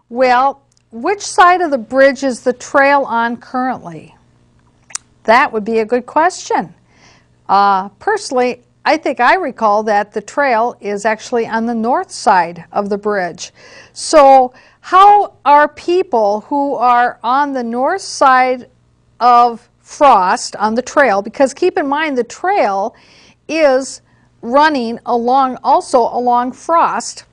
Well, which side of the bridge is the trail on currently? That would be a good question. Personally, I think I recall that the trail is actually on the north side of the bridge. So how are people who are on the north side of Frost on the trail, because keep in mind the trail is running also along Frost,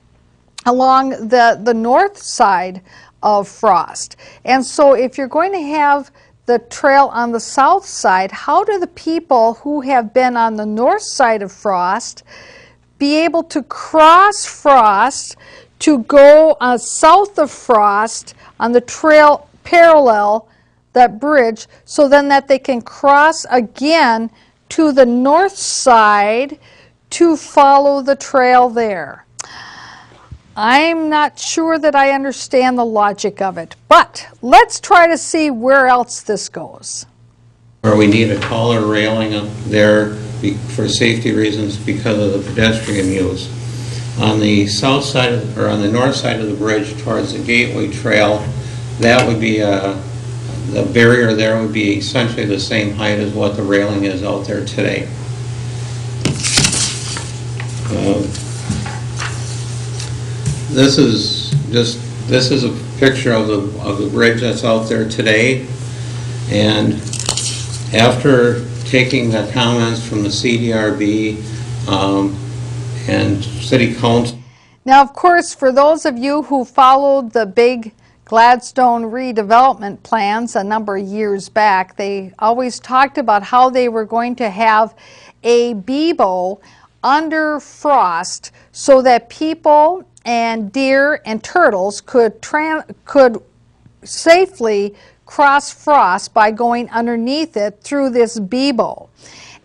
along the north side of Frost. And so if you're going to have the trail on the south side, how do the people who have been on the north side of Frost be able to cross Frost to go south of Frost on the trail parallel that bridge, so then that they can cross again to the north side to follow the trail there? I'm not sure that I understand the logic of it, but let's try to see where else this goes. Or we need a taller railing up there for safety reasons because of the pedestrian use. On the south side or on the north side of the bridge towards the Gateway Trail, that would be the barrier there would be essentially the same height as what the railing is out there today. This is a picture of the bridge that's out there today, and after taking the comments from the CDRB and City Council. Now, of course, for those of you who followed the big Gladstone redevelopment plans a number of years back, they always talked about how they were going to have a BEBO under Frost so that people and deer and turtles could safely cross Frost by going underneath it through this BEBO.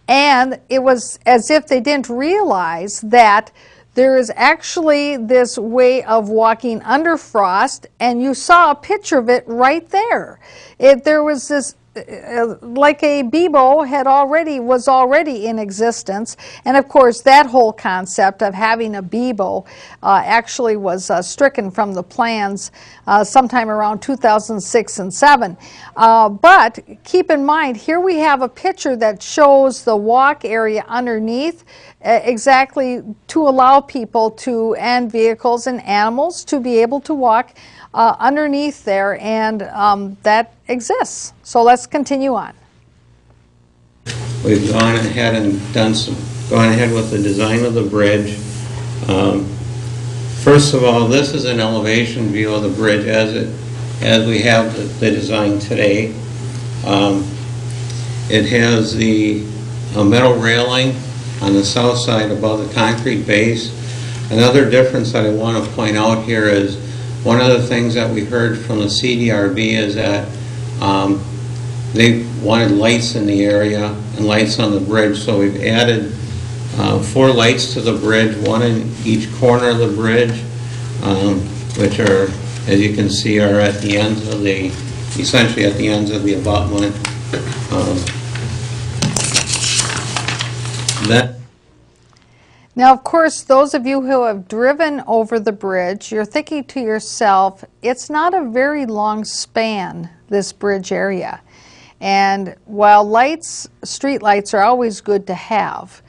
And it was as if they didn't realize that there is actually this way of walking under Frost, and you saw a picture of it right there. There was this, like a BEBO was already in existence, and of course that whole concept of having a BEBO actually was stricken from the plans sometime around 2006 and 7. But keep in mind, here we have a picture that shows the walk area underneath, exactly to allow people and vehicles and animals to be able to walk underneath there, and that exists. So let's continue on. We've gone ahead and gone ahead with the design of the bridge. First of all, this is an elevation view of the bridge as we have the design today. It has the metal railing on the south side above the concrete base. Another difference that I want to point out here is one of the things that we heard from the CDRB is that they wanted lights in the area and lights on the bridge, so we've added 4 lights to the bridge, one in each corner of the bridge, which are, as you can see, are at the ends of essentially at the ends of the abutment. Now, of course, those of you who have driven over the bridge, you're thinking to yourself, it's not a very long span, this bridge area. And while street lights are always good to have,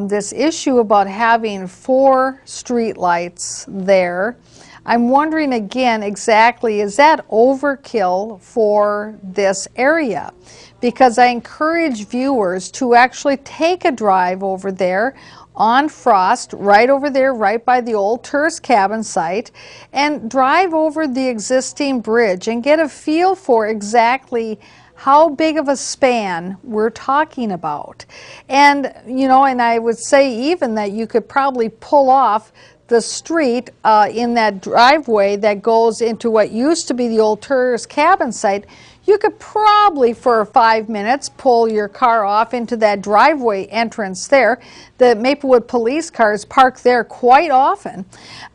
this issue about having 4 street lights there, I'm wondering again exactly, is that overkill for this area? Because I encourage viewers to actually take a drive over there on Frost, right over there, right by the old tourist cabin site, and drive over the existing bridge and get a feel for exactly how big of a span we're talking about. And, you know, and I would say even that you could probably pull off the street in that driveway that goes into what used to be the old tourist cabin site. You could probably, for 5 minutes, pull your car off into that driveway entrance there. The Maplewood police cars park there quite often.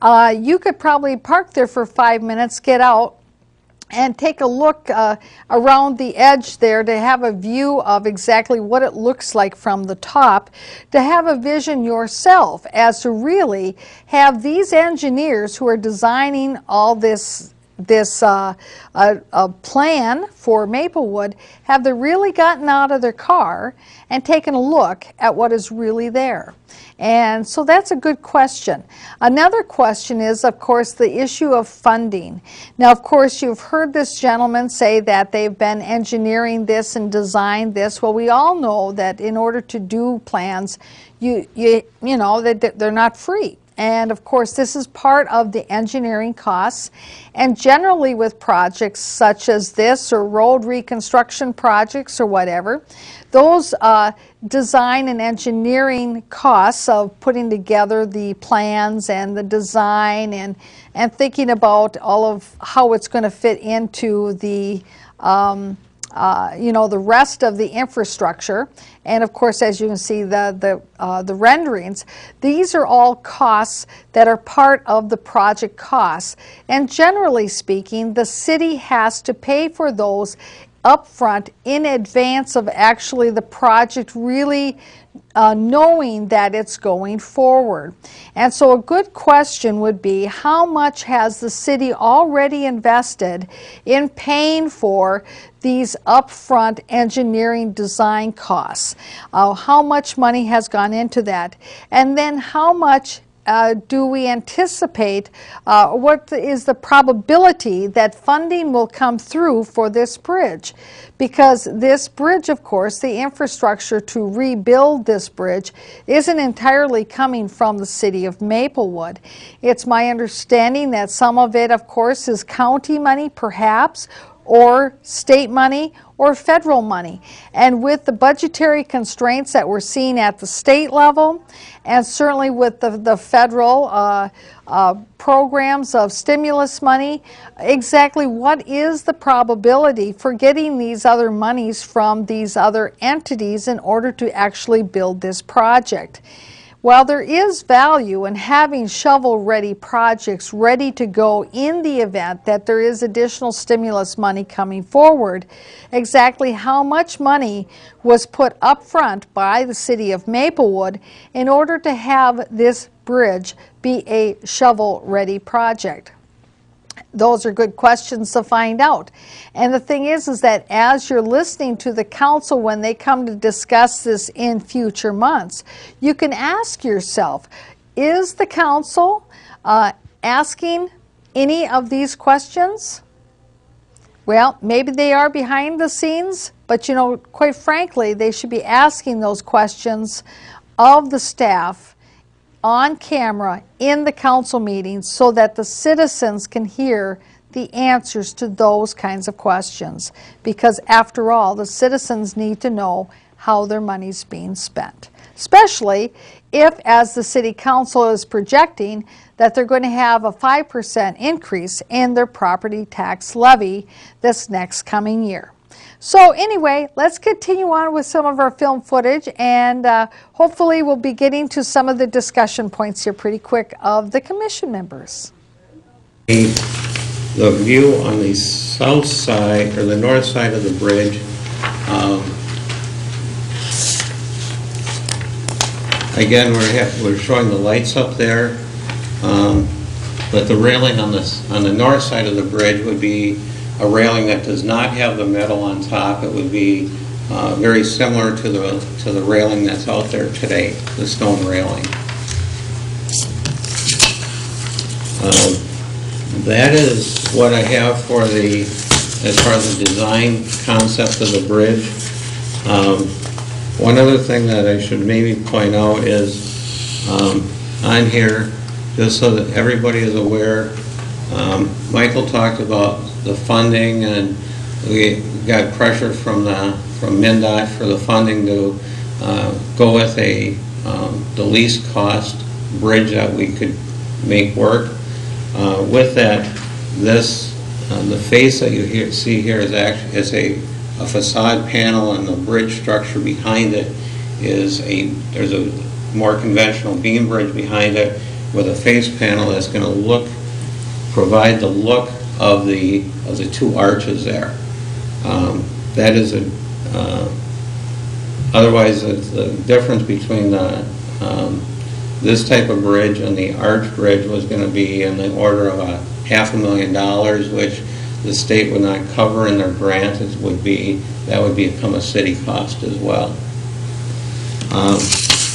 You could probably park there for 5 minutes, get out, and take a look around the edge there to have a view of exactly what it looks like from the top, to have a vision yourself as to really have these engineers who are designing all this this a plan for Maplewood, have they really gotten out of their car and taken a look at what is really there? And so that's a good question. Another question is, of course, the issue of funding. Now, of course, you've heard this gentleman say that they've been engineering this and designed this. Well, we all know that in order to do plans, you know that they're not free. And of course, this is part of the engineering costs. And generally with projects such as this or road reconstruction projects or whatever, those design and engineering costs of putting together the plans and the design and thinking about all of how it's going to fit into the you know, the rest of the infrastructure, and of course, as you can see, the renderings, these are all costs that are part of the project costs. And generally speaking, the city has to pay for those upfront in advance of actually the project really knowing that it's going forward. And so a good question would be, how much has the city already invested in paying for these upfront engineering design costs? How much money has gone into that? And then how much do we anticipate, what is the probability that funding will come through for this bridge? Because this bridge, of course, the infrastructure to rebuild this bridge isn't entirely coming from the city of Maplewood. It's my understanding that some of it, of course, is county money perhaps, or state money, or federal money. And with the budgetary constraints that we're seeing at the state level, and certainly with the federal programs of stimulus money, exactly what is the probability for getting these other monies from these other entities in order to actually build this project? While there is value in having shovel-ready projects ready to go in the event that there is additional stimulus money coming forward, exactly how much money was put up front by the city of Maplewood in order to have this bridge be a shovel-ready project? Those are good questions to find out. And the thing is that as you're listening to the council when they come to discuss this in future months, you can ask yourself, is the council asking any of these questions? Well, maybe they are behind the scenes, but you know, quite frankly, they should be asking those questions of the staff on camera in the council meetings so that the citizens can hear the answers to those kinds of questions. Because after all, the citizens need to know how their money's being spent. Especially if, as the city council is projecting, that they're going to have a 5% increase in their property tax levy this next coming year. So anyway, let's continue on with some of our film footage, and hopefully we'll be getting to some of the discussion points here pretty quick of the commission members. The view on the south side, or the north side of the bridge, again, we're showing the lights up there, but the railing on the north side of the bridge would be a railing that does not have the metal on top. It would be very similar to the railing that's out there today, the stone railing. That is what I have for as far as the design concept of the bridge. One other thing that I should maybe point out is on here, just so that everybody is aware, Michael talked about the funding, and we got pressure from MnDOT for the funding to go with the least cost bridge that we could make work. With that, the face that you see here is actually a facade panel, and the bridge structure behind it is there's a more conventional beam bridge behind it with a face panel that's going to provide the look of the two arches there. That is otherwise the difference between this type of bridge and the arch bridge was going to be in the order of $500,000, which the state would not cover in their grant. That would become a city cost as well.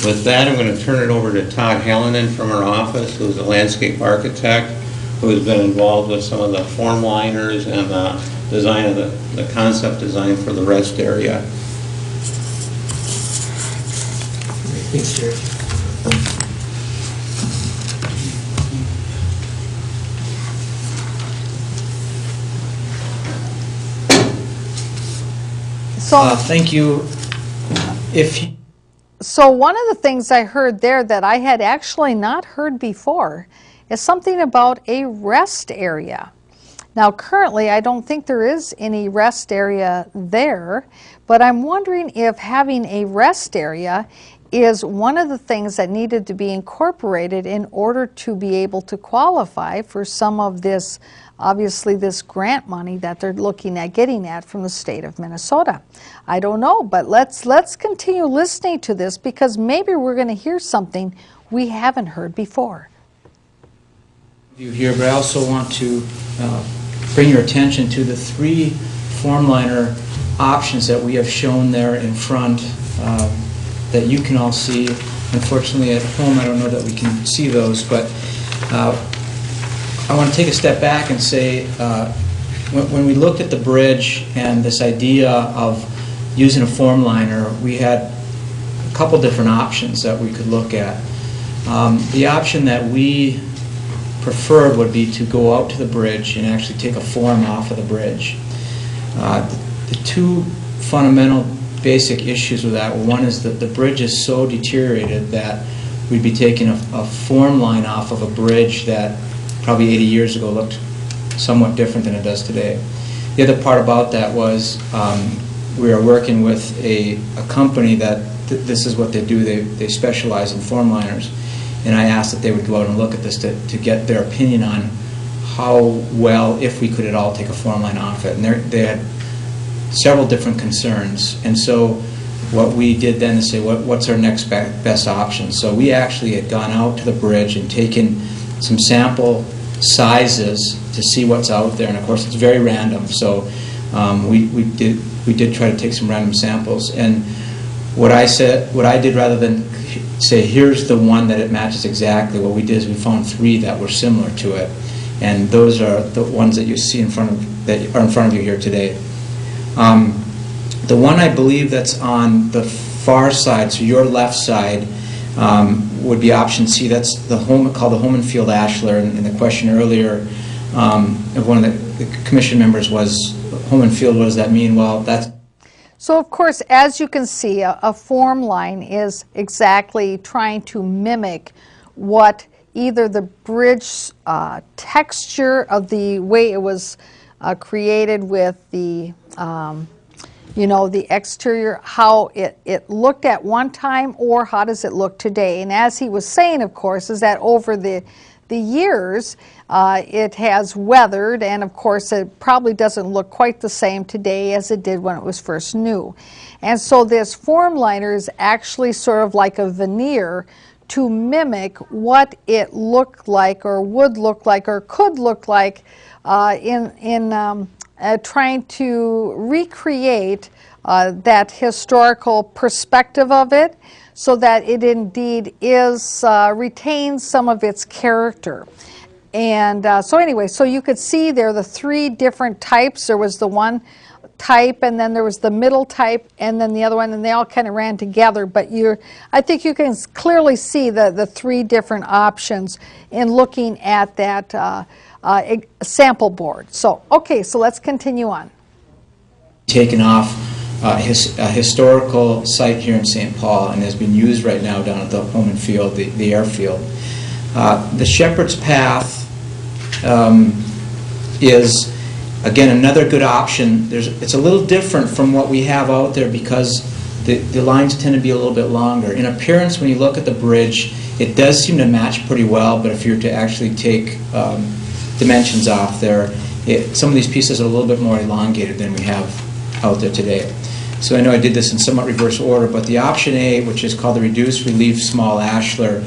With that, I'm going to turn it over to Todd Hallinan from our office, who's a landscape architect, who has been involved with some of the form liners and the design of the concept design for the rest area. Thanks, Jerry. Thank you. So one of the things I heard there that I had actually not heard before is something about a rest area. Now currently I don't think there is any rest area there, but I'm wondering if having a rest area is one of the things that needed to be incorporated in order to be able to qualify for some of this, obviously this grant money that they're looking at getting at from the state of Minnesota. I don't know, but let's continue listening to this, because maybe we're going to hear something we haven't heard before. Here, but I also want to bring your attention to the 3 form liner options that we have shown there in front that you can all see. Unfortunately at home I don't know that we can see those, but I want to take a step back and say when we looked at the bridge and this idea of using a form liner, we had a couple different options that we could look at. The option that we preferred would be to go out to the bridge and actually take a form off of the bridge. The 2 fundamental basic issues with that, one is that the bridge is so deteriorated that we'd be taking a form line off of a bridge that probably 80 years ago looked somewhat different than it does today. The other part about that was we are working with a company that this is what they do. They specialize in form liners, and I asked that they would go out and look at this to get their opinion on how well, if we could at all, take a form line off it. And they had several different concerns, and so what we did then is say, what's our next best option? So we actually had gone out to the bridge and taken some sample sizes to see what's out there, and of course it's very random, so we did try to take some random samples. And what I did, rather than say here's the one that it matches exactly, what we did is we found 3 that were similar to it, and those are the ones that you see that are in front of you here today. The one I believe that's on the far side, so your left side, would be option C. That's called the home and field ashlar. And the question earlier of one of the commission members was, home and field, what does that mean? Well, that's... So of course, as you can see, a form line is exactly trying to mimic what either the bridge texture of the way it was created with the you know, the exterior, how it looked at one time, or how does it look today. And as he was saying, of course, is that over the years it has weathered, and of course it probably doesn't look quite the same today as it did when it was first new. And so this form liner is actually sort of like a veneer to mimic what it looked like, or would look like, or could look like in trying to recreate that historical perspective of it, so that it indeed is retains some of its character. And so anyway, so you could see there the 3 different types. There was the one type, and then there was the middle type, and then the other one, and they all kind of ran together. But I think you can clearly see the 3 different options in looking at that sample board. So, okay, so let's continue on. Taken off a historical site here in St. Paul, and has been used right now down at the home and field, the airfield. The Shepherd's Path is, again, another good option. It's a little different from what we have out there because the lines tend to be a little bit longer. In appearance, when you look at the bridge, it does seem to match pretty well, but if you were to actually take dimensions off there, some of these pieces are a little bit more elongated than we have out there today. So I know I did this in somewhat reverse order, but the option A, which is called the reduced relief small ashlar,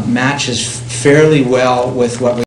matches fairly well with what we